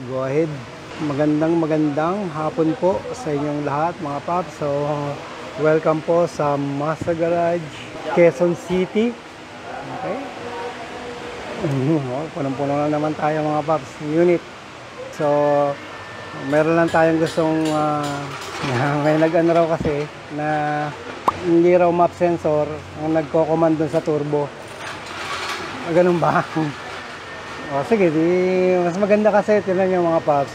go ahead. Magandang hapon po sa inyong lahat mga paps. So, welcome po sa Mazda Garage, Quezon City. Okay? Punong-puno na naman tayo mga paps, unit. So, meron lang tayong gustong, may nag-ano raw kasi na hindi raw map sensor ang nagko-command dun sa turbo. Ganun ba? O sige, mas maganda kasi, tingnan nyo mga paps.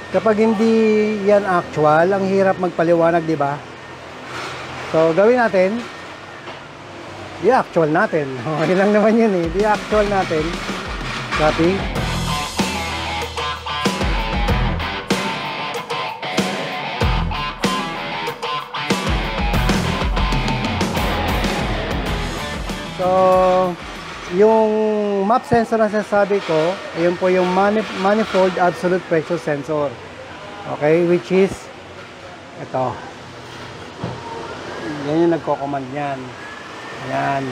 Kapag hindi yan actual, ang hirap magpaliwanag, di ba? So, gawin natin, i-actual natin. Okay lang naman yun eh, i-actual natin. Copy. So, yung map sensor na sinasabi ko, ayun po yung manifold absolute pressure sensor. Okay, which is ito. Yan yung nagko-command yan. Ayan.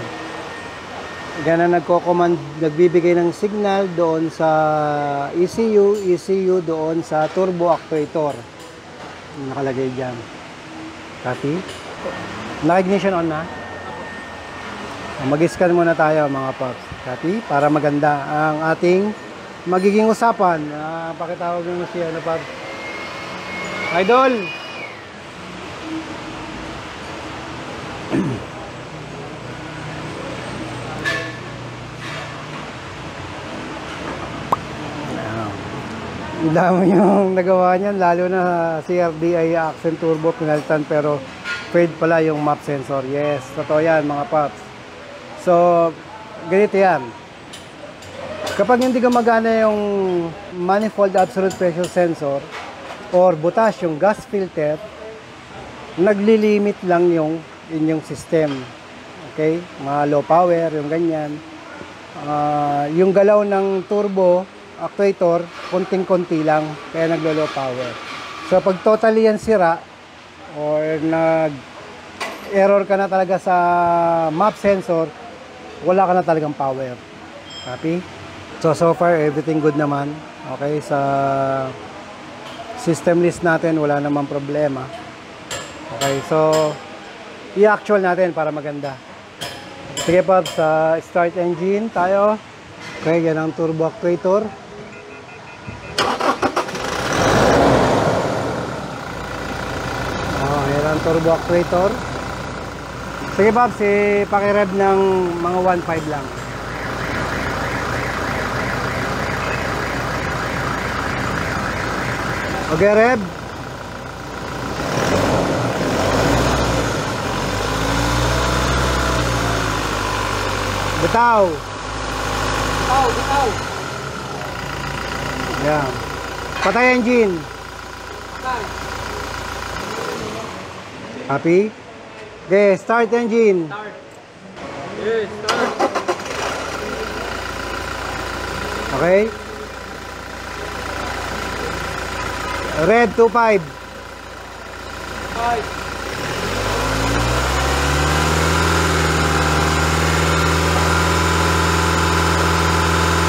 Yan ang nagko-command, nagbibigay ng signal doon sa ECU doon sa turbo actuator. Nakalagay dyan. Copy. Naka-ignition on na. Mag-scan muna tayo mga paps. Copy. Para maganda ang ating magiging usapan. Pakitawag mo siya na paps. Idol! Ang dami yung nagawa niyan, lalo na CRDI accent turbo pinalitan pero fade pala yung map sensor. Yes, totoo yan mga paps. So, ganito yan. Kapag hindi gumagana yung manifold absolute pressure sensor or butas yung gas filter, naglilimit lang yung inyong system. Okay? Mga low power, yung ganyan. Yung galaw ng turbo actuator, konting-konti lang, kaya naglo-low power. So, pag totally yan sira, or nag-error ka na talaga sa map sensor, wala ka na talagang power. Copy? So far, everything good naman. Okay, sa system list natin, wala namang problema. Okay, so, i-actual natin para maganda. Sige pa, sa start engine tayo. Okay, yan ang turbo actuator. Yan ang turbo actuator. Sige Babs, paki-rev ng mga 1.5 lang. Okay, rev. Bitaw. Bitaw. Yan. Patay engine. Patay. Happy? Okay, start engine. Start. Yes, start. Okay. Red 25. 5.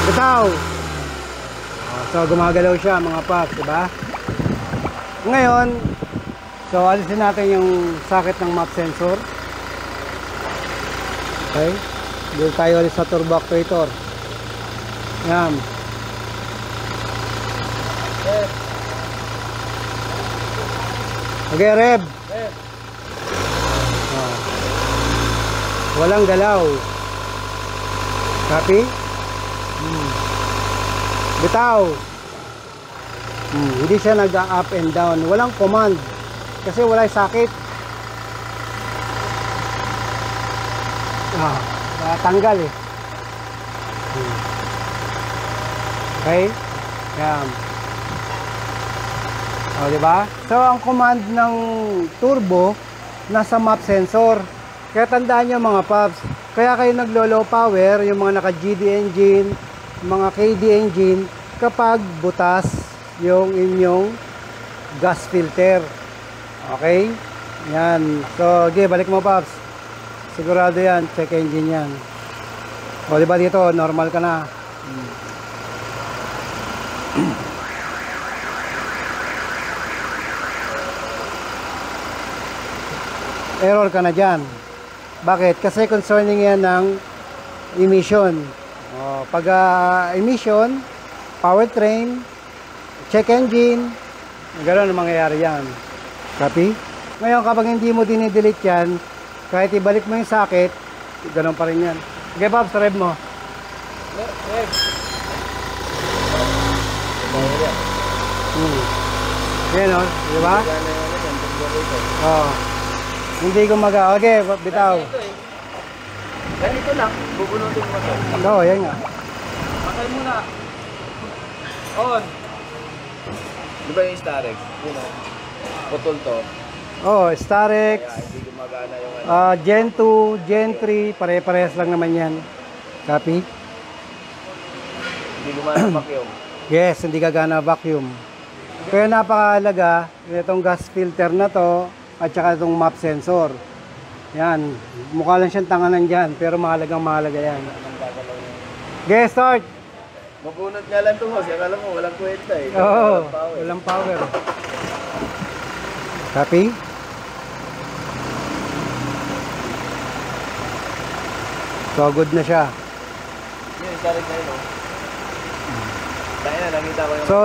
Bitaw. So gumagalaw siya mga paps, diba? Ngayon, so alisin natin yung socket ng map sensor. Okay. Doon tayo ulit sa turbo actuator. Yan. Okay, rev. Walang galaw. Copy? Bitaw. Hindi siya nag-up and down. Walang command. Kasi wala yung sakit. Tanggal eh. Okay? Yan. O, diba? So, ang command ng turbo nasa map sensor. Kaya tandaan nyo mga paps, kaya kayo naglo-low power, yung mga naka-GD engine, mga KD engine, kapag butas yung inyong gas filter. Okay? Yan. So, okay, balik mo paps. Sigurado yan, check engine yan. O, diba dito, normal ka na. error ka na dyan. Bakit? Kasi concerning yan ng emission. Pag emission, powertrain, check engine, gano'n ang mangyayari yan. Copy? Ngayon, kapag hindi mo dinidelete yan, kahit ibalik mo yung socket, gano'n pa rin yan. Okay, Pops, rev mo. Rev. Yan, o. Di ba? Hindi gumaga. Okay, bitaw. Ganito lang, bubunutin mo to. Oo, yan nga. Patay muna. On. Di ba yung Starex? Yun o. Putol to. Oo, Starex. Kaya hindi gumagana yung Gen 2, Gen 3, pare-parehas lang naman yan. Copy? Hindi gumana vacuum. Yes, hindi gagana vacuum. Kaya napakahalaga itong gas filter na to at saka itong map sensor. Yan, mukha lang siyang tanganan dyan, pero mahalagang mahalaga yan. Okay, start! Mabunot nga lang ito mo, siya alam mo, walang kwenta eh. Oo, walang power. Copy? So, good na siya. Yun, Starex na yun o. Dahil na, nakita ko yung... So,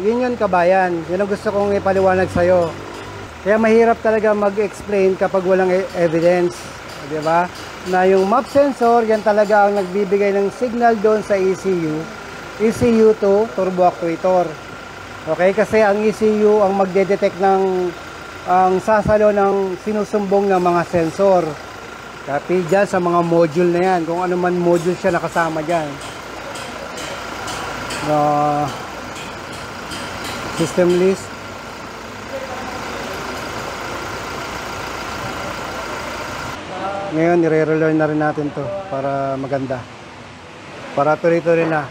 yun kabayan. Yun ang gusto kong ipaliwanag sa'yo. Kaya mahirap talaga mag-explain kapag walang evidence. Di ba? Na yung map sensor, yan talaga ang nagbibigay ng signal doon sa ECU. ECU to turbo actuator. Okay? Kasi ang ECU ang magde-detect ng ang sasalo ng sinusumbong ng mga sensor. Copy dyan sa mga module na yan. Kung ano man module siya nakasama dyan. System list. Ngayon, nire-relearn na rin natin to para maganda. Para tuloy-tuloy na.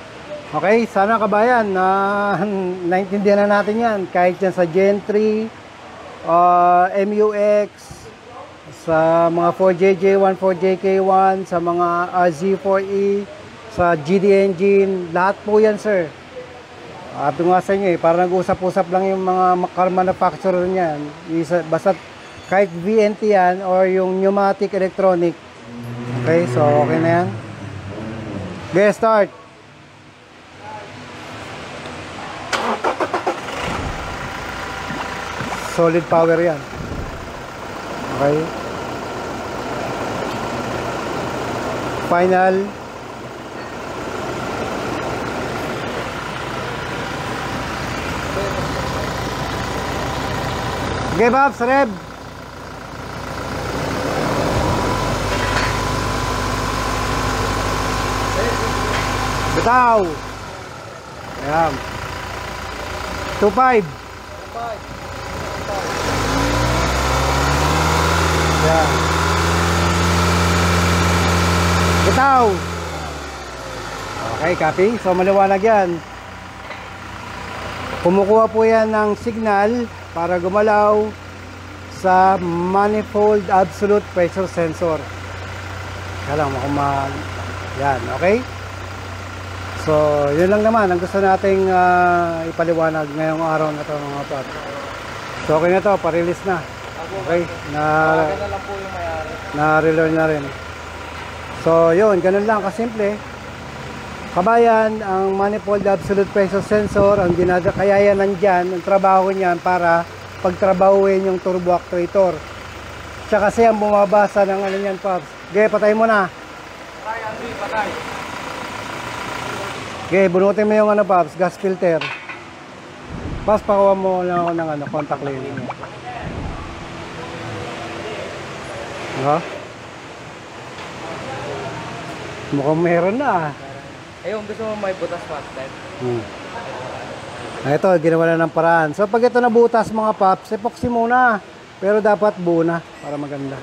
Okay, sana kabayan na naintindihan na natin yan. Kahit yan sa Gen 3, MUX, sa mga 4JJ1, 4JK1, sa mga Z4E, sa GD engine, lahat po yan, sir. Sabi nga sa inyo parang nag-usap-usap lang yung mga car manufacturer niyan. Basta kahit VNT yan or yung pneumatic electronic. Okay, so okay na yan. Okay, start. Solid power yan. Okay. Final. Okay, Babs, rev. Bitaw. Ayan. 2.5. Ayan. Bitaw. Okay, copy. So, maliwanag yan. Kumukuha po yan ng signal para gumalaw sa manifold absolute pressure sensor. Kaya lang, yan, okay? So, yun lang naman ang gusto nating ipaliwanag ngayong araw na ito, mga pod. So, okay na to, pa-release na. Okay, na-relearn na rin. So, yun, ganun lang kasimple. Kabayan, ang manifold absolute pressure sensor, ang kaya yan nandyan, ang trabaho niyan para pagtrabahuin yung turbo actuator. Tsaka kasi ang bumabasa ng ano yan, Pops. Okay, patay mo na. Patay, Andy, patay. Okay, bunutin mo yung ano, Pops, gas filter. Pops, pakuha mo lang ako ng ano, contact lens. Mukhang meron na. Ayun, gusto mo may butas pa, Dad? Ito, ginawa na ng paraan. So, pag ito nabutas, mga Pops, epoxy muna. Pero dapat buo na para maganda.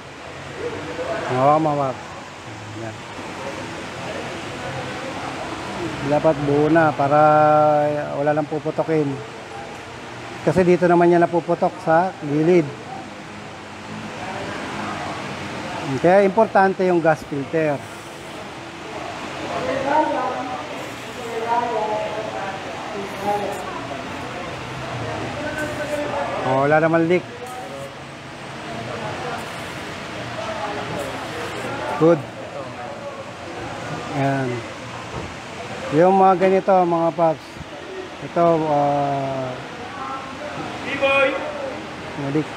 Mga Pops. Yan. Dapat buo na para wala nang puputokin. Kasi dito naman yan napuputok sa gilid. Kaya importante yung gas filter. Wala naman leak. Good. Ayan. Yung mga ganito, mga paps. Ito, B-boy! Malik.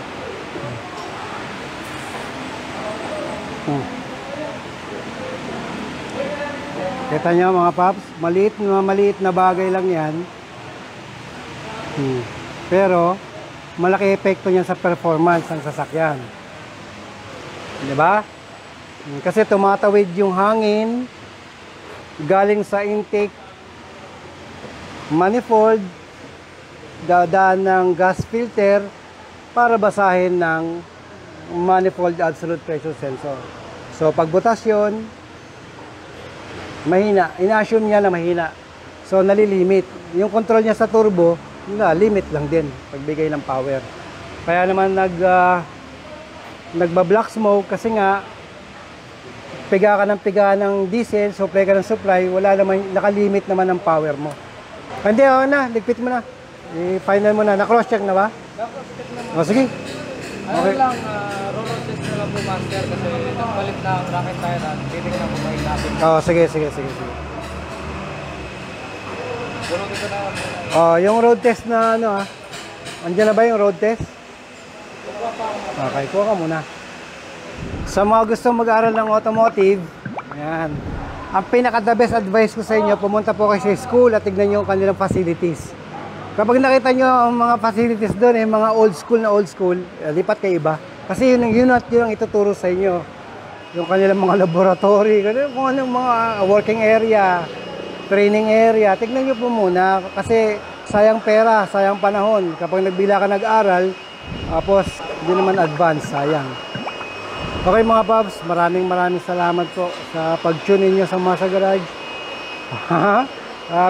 Kita nyo mga paps, maliit na bagay lang yan. Pero, malaki epekto niyan sa performance ng sasakyan. Diba? Kasi tumatawid yung hangin galing sa intake manifold, dadaan ng gas filter para basahin ng manifold absolute pressure sensor. So pag butas yun, mahina. Ina-assume niya na mahina. So nalilimit. Yung control niya sa turbo, limit lang din pagbigay ng power. Kaya naman nagba-black smoke kasi nga piga ka ng diesel, supply ka ng supply, wala naman, nakalimit naman ang power mo. Hindi, na, ligpit mo na. I-final mo na. Na-cross check na ba? Na-cross check naman. O, sige. Ano lang, roller test na lang po master kasi nagpalit na ang rocket tire at titignan na po mahilapin. O, sige. Gano'n dito na. O, yung road test na andyan na ba yung road test? Okay, kuha ka muna. Sa mga gustong mag-aaral ng automotive, ayan. Ang pinaka-the best advice ko sa inyo, pumunta po kayo sa school at tignan nyo yung kanilang facilities. Kapag nakita nyo ang mga facilities doon, mga old school, lipat kayo iba. Kasi yun ang ituturo sa inyo. Yung kanilang mga laboratory, kung anong mga working area, training area, tignan nyo po muna. Kasi sayang pera, sayang panahon. Kapag nagbila ka nag-aral, tapos hindi naman advance, sayang. Okay mga Babs, maraming salamat po sa pag-tune in nyo sa Masa Garage.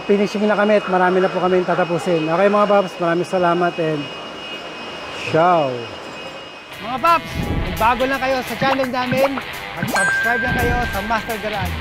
Finishing na kami at marami na po kami tatapusin. Okay mga Babs, maraming salamat and ciao! Mga Babs, bago lang kayo sa channel namin, mag-subscribe lang kayo sa Master Garage.